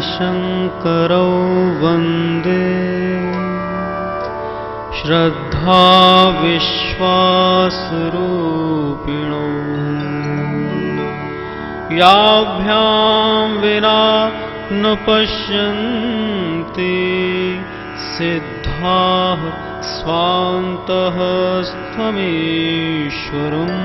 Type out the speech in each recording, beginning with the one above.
शङ्करौ वन्दे श्रद्धा विश्वासरूपिणौ याभ्यां विना न पश्यन्ति सिद्धाः स्वान्तः स्वमीश्वरम्।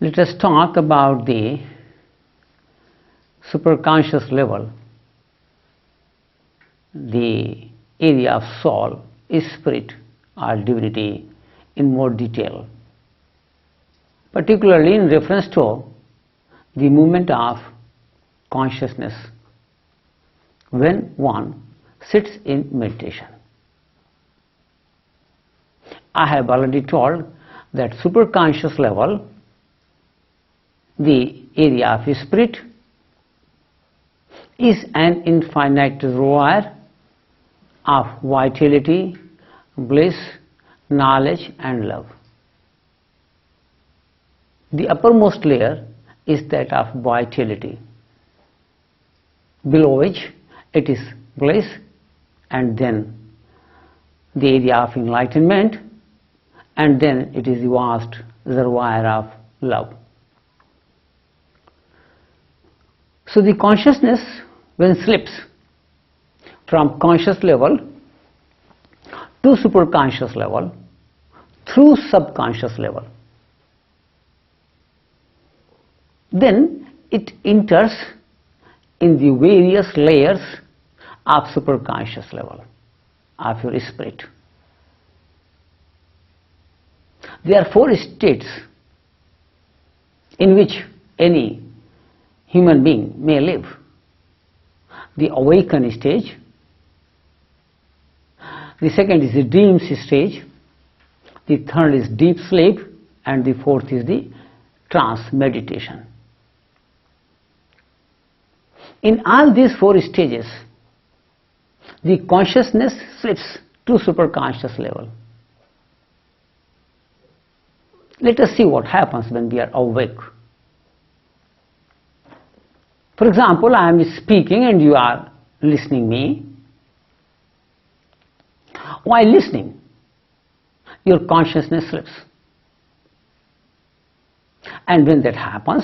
Let us talk about the superconscious level, the area of soul, spirit or divinity in more detail, particularly in reference to the movement of consciousness when one sits in meditation. I have already told that superconscious level, the area of spirit, is an infinite reservoir of vitality, bliss, knowledge and love. The uppermost layer is that of vitality, below which it is bliss, and then the area of enlightenment, and then it is the vast reservoir of love. So the consciousness, when slips from conscious level to superconscious level through subconscious level, then it enters in the various layers of superconscious level of your spirit. There are 4 states in which any human being may live. The awakened stage, the second is the dream stage, the third is deep sleep, and the fourth is the trance meditation. In all these 4 stages, the consciousness slips to superconscious level. Let us see what happens when we are awake. For example, I am speaking and you are listening me. While listening, your consciousness slips. And when that happens,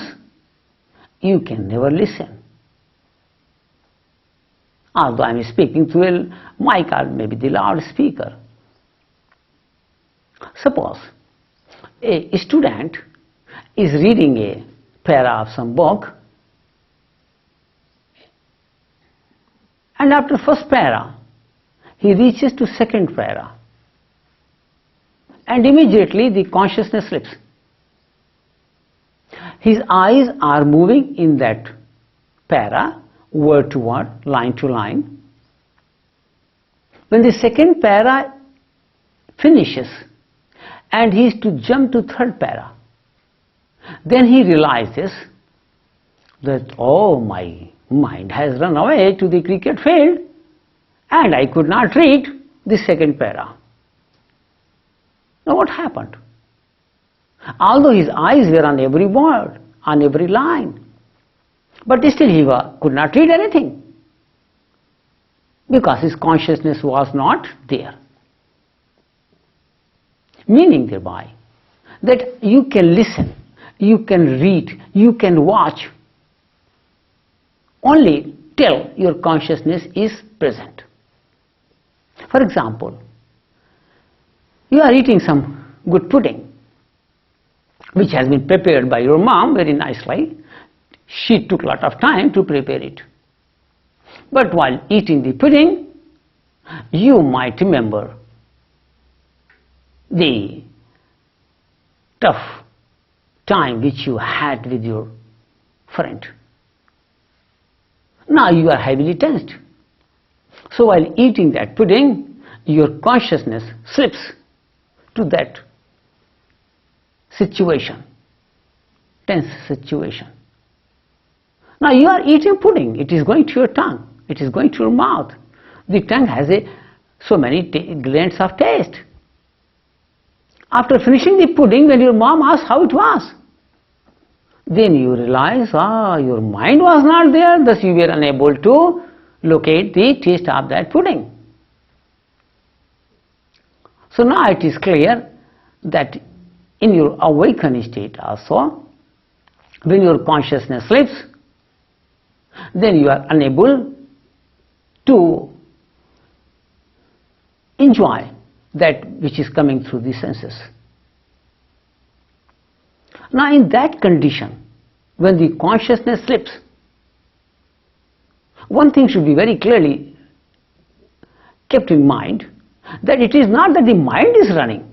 you can never listen. Although I am speaking through a mic or maybe the loudspeaker. Suppose a student is reading a para of some book, and after first para, he reaches to second para, and immediately the consciousness slips. His eyes are moving in that para, word to word, line to line. When the second para finishes and he is to jump to third para, then he realizes that, oh, my mind has run away to the cricket field and I could not read the second para. Now what happened? Although his eyes were on every word, on every line, but still he could not read anything because his consciousness was not there. Meaning thereby that you can listen, you can read, you can watch only till your consciousness is present. For example, you are eating some good pudding which has been prepared by your mom very nicely. She took a lot of time to prepare it. But while eating the pudding, you might remember the tough time which you had with your friend. Now you are heavily tensed. So while eating that pudding, your consciousness slips to that situation, tense situation. Now you are eating pudding, it is going to your tongue, it is going to your mouth. The tongue has a so many glands of taste. After finishing the pudding, when your mom asks how it was, then you realize, your mind was not there, thus you were unable to locate the taste of that pudding. So now it is clear that in your awakened state also, when your consciousness sleeps, then you are unable to enjoy that which is coming through the senses. Now in that condition, when the consciousness sleeps, one thing should be very clearly kept in mind, that it is not that the mind is running.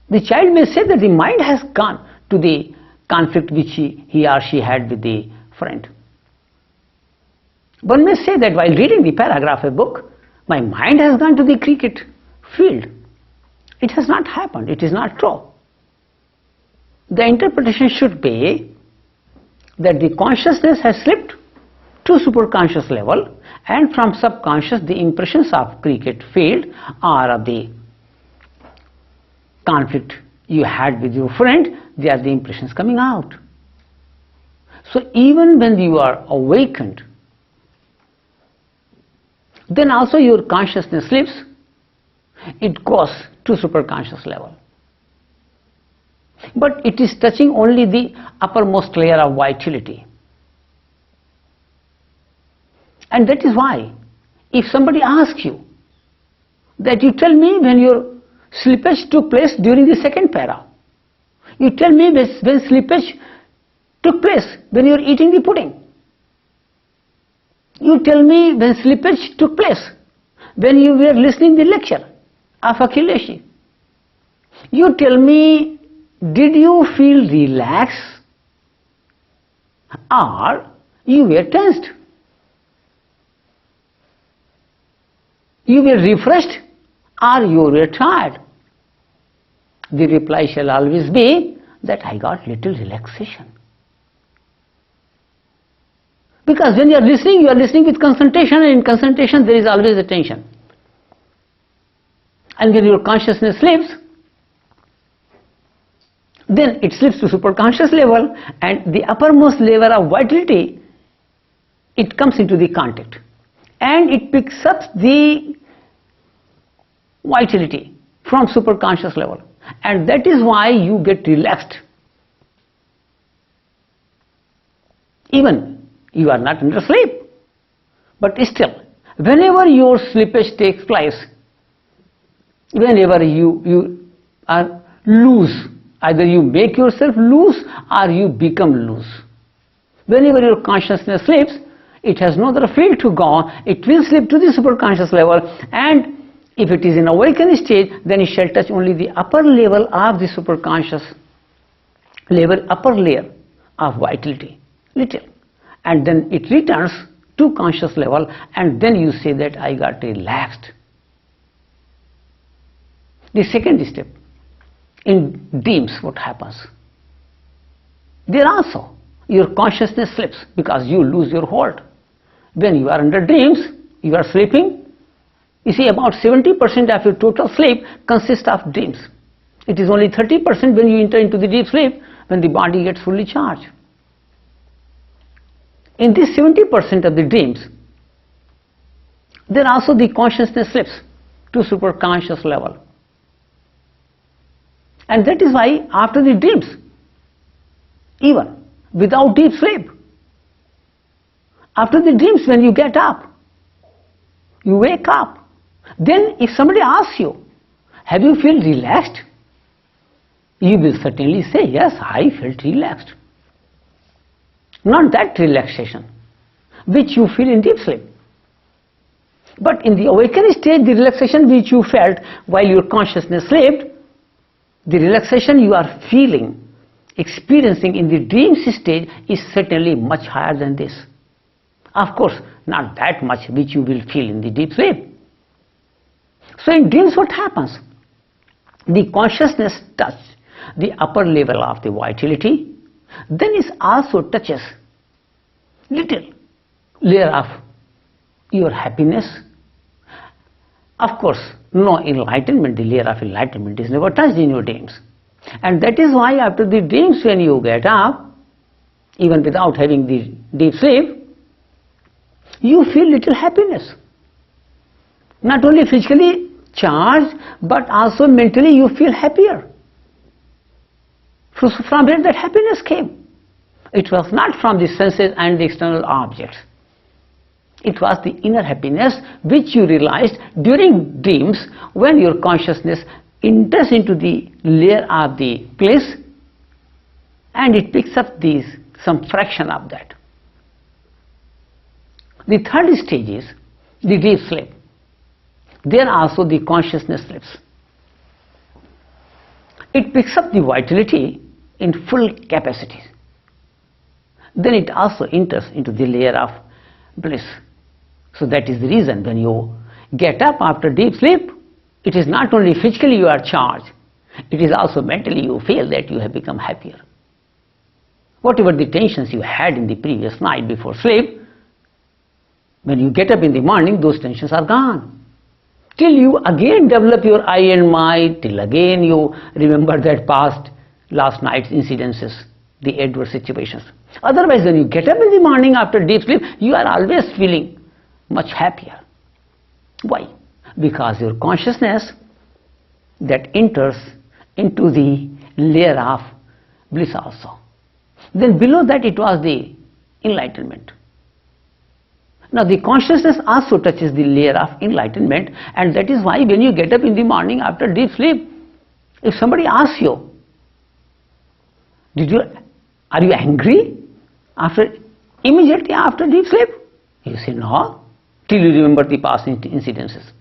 The child may say that the mind has gone to the conflict which he or she had with the friend. One may say that while reading the paragraph of a book, my mind has gone to the cricket field. It has not happened, it is not true. The interpretation should be that the consciousness has slipped to superconscious level, and from subconscious the impressions of cricket field or of the conflict you had with your friend, they are the impressions coming out. So even when you are awakened, then also your consciousness sleeps, it goes to superconscious level. But it is touching only the uppermost layer of vitality. And that is why, if somebody asks you that you tell me when your slippage took place during the second para, you tell me when slippage took place when you are eating the pudding, you tell me when slippage took place when you were listening the lecture of Akhileshi, you tell me did you feel relaxed or you were tensed, you were refreshed or you were tired. The reply shall always be that I got little relaxation. Because when you are listening with concentration, and in concentration there is always attention. And when your consciousness sleeps, then it slips to superconscious level, and the uppermost level of vitality, it comes into the contact and it picks up the vitality from superconscious level, and that is why you get relaxed. Even you are not under sleep, but still whenever your slippage takes place, whenever you are loose, either you make yourself loose or you become loose. Whenever your consciousness sleeps, it has no other field to go, it will slip to the superconscious level, and if it is in awakened stage, then it shall touch only the upper level of the superconscious level, upper layer of vitality, little, and then it returns to conscious level, and then you say that I got relaxed. The second step, in dreams what happens? There also your consciousness slips because you lose your hold. When you are under dreams, you are sleeping. You see, about 70% of your total sleep consists of dreams. It is only 30% when you enter into the deep sleep, when the body gets fully charged. In this 70% of the dreams, then also the consciousness slips to superconscious level. And that is why after the dreams, even without deep sleep, after the dreams when you get up, you wake up, then if somebody asks you, have you felt relaxed? You will certainly say, yes, I felt relaxed. Not that relaxation which you feel in deep sleep, but in the awakened stage, the relaxation which you felt while your consciousness slept, the relaxation you are feeling, experiencing in the dream stage is certainly much higher than this. Of course, not that much which you will feel in the deep sleep. So in dreams what happens? The consciousness touches the upper level of the vitality, then it also touches little layer of your happiness, Of course, no enlightenment, the layer of enlightenment is never touched in your dreams. And that is why after the dreams when you get up, even without having the deep sleep, you feel little happiness. Not only physically charged, but also mentally you feel happier. So from where that happiness came? It was not from the senses and the external objects. It was the inner happiness which you realized during dreams when your consciousness enters into the layer of the bliss and it picks up some fraction of that. The third stage is the deep sleep. There also the consciousness sleeps. It picks up the vitality in full capacity. Then it also enters into the layer of bliss. So that is the reason when you get up after deep sleep, it is not only physically you are charged, it is also mentally you feel that you have become happier. Whatever the tensions you had in the previous night before sleep, when you get up in the morning, those tensions are gone. Till you again develop your I and my, till again you remember that past last night's incidences, the adverse situations. Otherwise, when you get up in the morning after deep sleep, you are always feeling much happier. Why? Because your consciousness that enters into the layer of bliss also. Then below that it was the enlightenment. Now the consciousness also touches the layer of enlightenment, and that is why when you get up in the morning after deep sleep, if somebody asks you, are you angry immediately after deep sleep? You say no, till you remember the past incidences.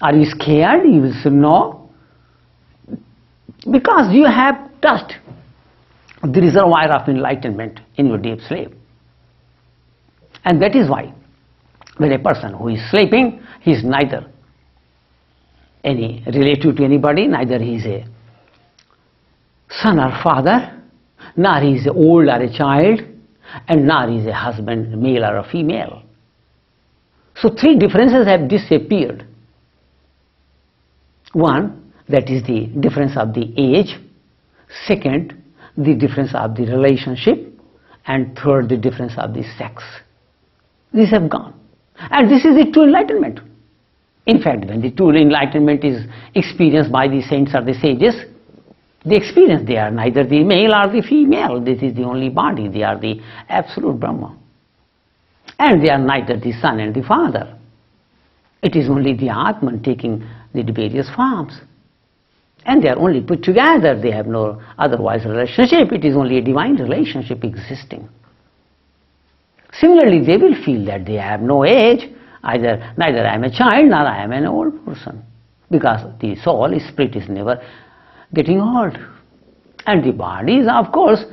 Are you scared? You will say no, because you have touched the reservoir of enlightenment in your deep sleep. And that is why when a person who is sleeping, he is neither any relative to anybody, neither he is a son or father, nor he is old or a child, and nor he is a husband, male or a female. So three differences have disappeared. One, that is the difference of the age. Second, the difference of the relationship. And third, the difference of the sex. These have gone. And this is the true enlightenment. In fact, when the true enlightenment is experienced by the saints or the sages, they experience they are neither the male or the female. This is the only body. They are the absolute Brahma. And they are neither the son and the father. It is only the Atman taking the various forms. And they are only put together. They have no otherwise relationship. It is only a divine relationship existing. Similarly, they will feel that they have no age. Neither I am a child nor I am an old person. Because the soul, spirit is never getting old. And the body is, of course,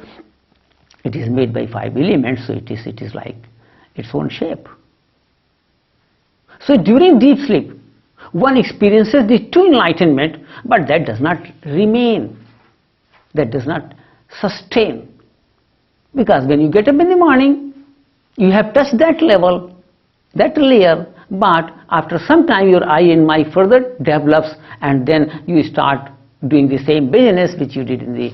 it is made by 5 elements, so it is like its own shape. So during deep sleep, one experiences the true enlightenment, but that does not remain, that does not sustain. Because when you get up in the morning, you have touched that level, that layer, but after some time your I and my further develops, and then you start doing the same business which you did in the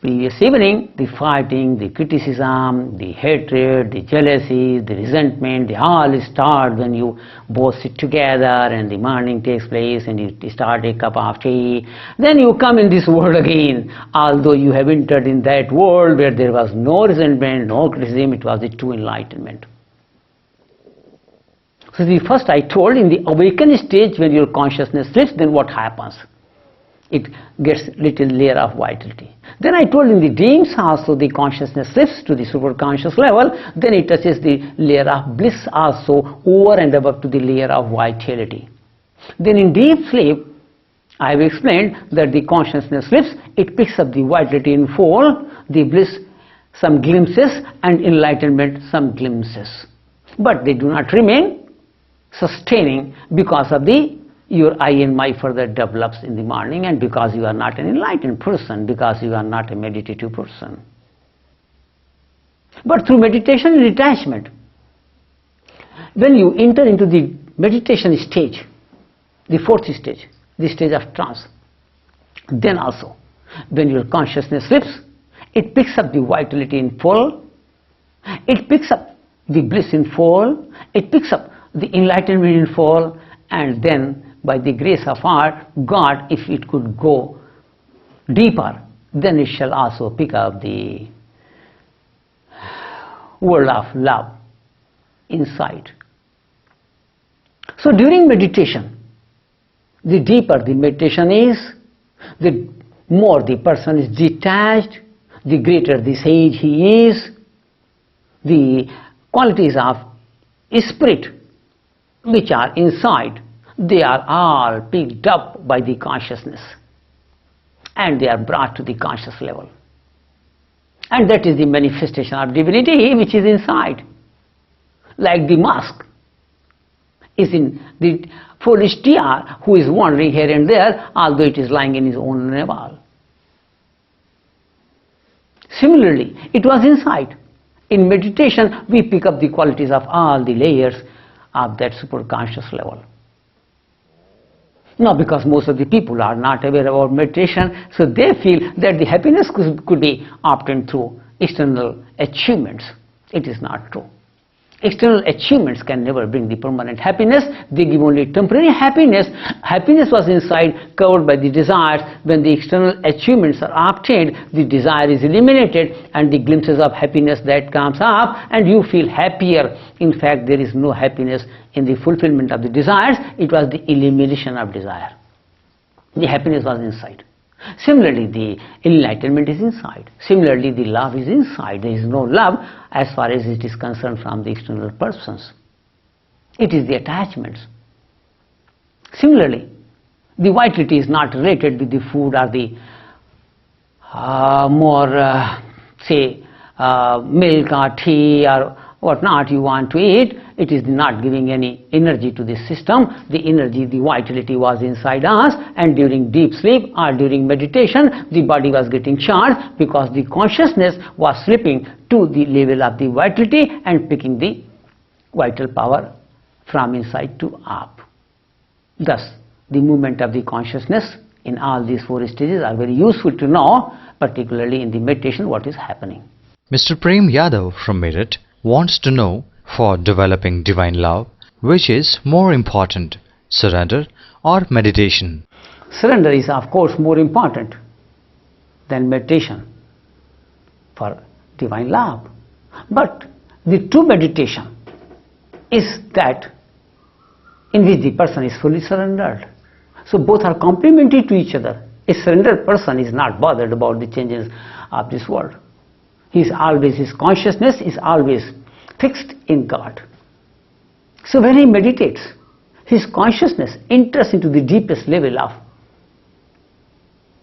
previous evening, the fighting, the criticism, the hatred, the jealousy, the resentment, they all start when you both sit together and the morning takes place and you start a cup of tea. Then you come in this world again, although you have entered in that world where there was no resentment, no criticism, it was the true enlightenment. So the first I told, in the awakened stage when your consciousness sleeps, then what happens? It gets little layer of vitality. Then I told in the dreams also the consciousness shifts to the superconscious level, then it touches the layer of bliss also over and above to the layer of vitality. Then in deep sleep, I have explained that the consciousness lifts, it picks up the vitality in full, the bliss some glimpses, and enlightenment some glimpses. But they do not remain sustaining because of your I and my further develops in the morning, and because you are not an enlightened person, because you are not a meditative person. But through meditation and detachment, when you enter into the meditation stage, the fourth stage, the stage of trance. Then also, when your consciousness slips, it picks up the vitality in full, it picks up the bliss in full, it picks up the enlightenment in full, and then by the grace of our God, if it could go deeper, then it shall also pick up the world of love inside. So during meditation, the deeper the meditation is, the more the person is detached, the greater the sage he is, the qualities of spirit which are inside, they are all picked up by the consciousness and they are brought to the conscious level. And that is the manifestation of divinity which is inside. Like the mask is in the foolish deer who is wandering here and there, although it is lying in his own navel. Similarly, it was inside. In meditation, we pick up the qualities of all the layers of that superconscious level. Now, because most of the people are not aware about meditation, so they feel that the happiness could be obtained through external achievements. It is not true. External achievements can never bring the permanent happiness. They give only temporary happiness. Happiness was inside, covered by the desires. When the external achievements are obtained, the desire is eliminated and the glimpses of happiness that comes up and you feel happier. In fact, there is no happiness in the fulfillment of the desires. It was the elimination of desire. The happiness was inside. Similarly, the enlightenment is inside. Similarly, the love is inside. There is no love as far as it is concerned from the external persons. It is the attachments. Similarly, the vitality is not related with the food or the milk or tea or whatnot you want to eat. It is not giving any energy to the system. The energy, the vitality was inside us, and during deep sleep or during meditation, the body was getting charged because the consciousness was slipping to the level of the vitality and picking the vital power from inside to up. Thus, the movement of the consciousness in all these four stages are very useful to know, particularly in the meditation, what is happening. Mr. Prem Yadav from Meerut wants to know, for developing divine love, which is more important, surrender or meditation? Surrender is of course more important than meditation for divine love. But the true meditation is that in which the person is fully surrendered. So both are complementary to each other. A surrendered person is not bothered about the changes of this world. His consciousness is always fixed in God. So when he meditates, his consciousness enters into the deepest level of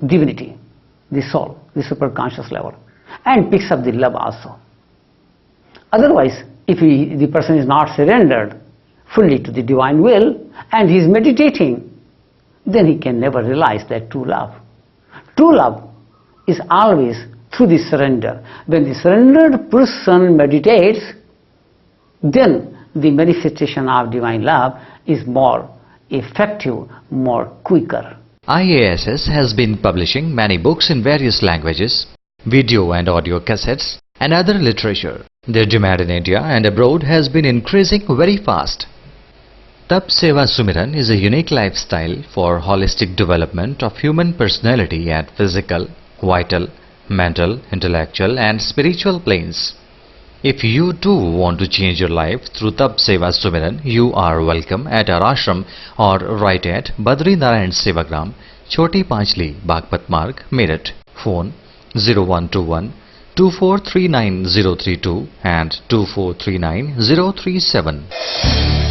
divinity, the soul, the superconscious level, and picks up the love also. Otherwise, if the person is not surrendered fully to the divine will and he is meditating, then he can never realize that true love. True love is always through the surrender. When the surrendered person meditates, then the manifestation of divine love is more effective, more quicker. IASS has been publishing many books in various languages, video and audio cassettes, and other literature. Their demand in India and abroad has been increasing very fast. Tap Seva Sumiran is a unique lifestyle for holistic development of human personality at physical, vital, mental, intellectual and spiritual planes. If you too want to change your life through Tap Seva Sumiran, you are welcome at our ashram or write at Badri Narayan Sevagram, Choti Panchli, Bagpat Marg, Meerut. Phone 0121 2439 032 and 2439 037.